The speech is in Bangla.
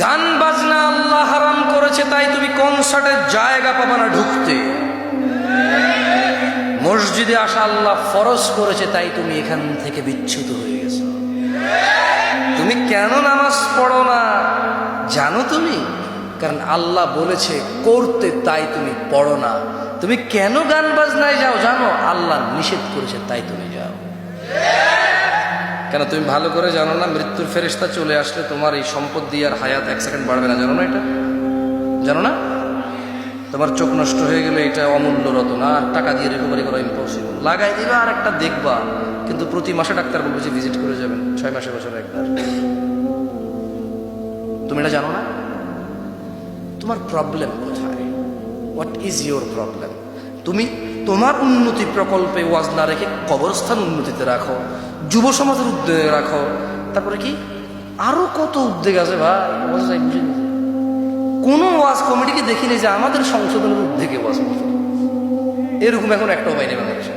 গান বাজনা আল্লাহ হারাম করেছে, তাই তুমি কনসার্টের জায়গা পাবা না ঢুকতে। মসজিদে আসা আল্লাহ ফরজ করেছে, তাই তুমি এখান থেকে বিচ্যুত হয়ে গেছো। তুমি কেন নামাজ পড়ো না জানো তুমি? কারণ আল্লাহ বলেছে করতে, তাই তুমি পড়ো না। তুমি কেন গান বাজনায় যাও জানো? আল্লাহ নিষেধ করেছে, তাই তুমি যাও। কেন তুমি ভালো করে জানো না মৃত্যুর ফেরেশতা চলে আসলে তোমার এই সম্পদ দিয়ে আর হায়াত 1 সেকেন্ড বাড়বে না? জানো না এটা? জানো না? তোমার চোখ নষ্ট হয়ে গেলে এটা অমূল্য রত্ন, আর টাকা দিয়ে রিকভারি করা ইম্পসিবল। লাগাই দিবা আর একটা দেখবা, কিন্তু প্রতি মাসে ডাক্তার বলবে যে ভিজিট করে যাবেন, 6 মাসে বছরে একবার। তুমি এটা জানো না? তোমার প্রবলেম কোথায়? What is your problem? তুমি তোমার উন্নতি প্রকল্পে ওয়াজ না রেখে কবরস্থান উন্নতিতে রাখো, যুব সমাজের উদ্যোগে রাখো, তারপরে কি আরো কত উদ্যোগ আছে ভাই। কোনো ওয়াজ কমিটিকে দেখিনি যে আমাদের সংশোধনের উদ্যোগে ওয়াজ করতো, এরকম এখন একটাও পাইনি বাংলাদেশে।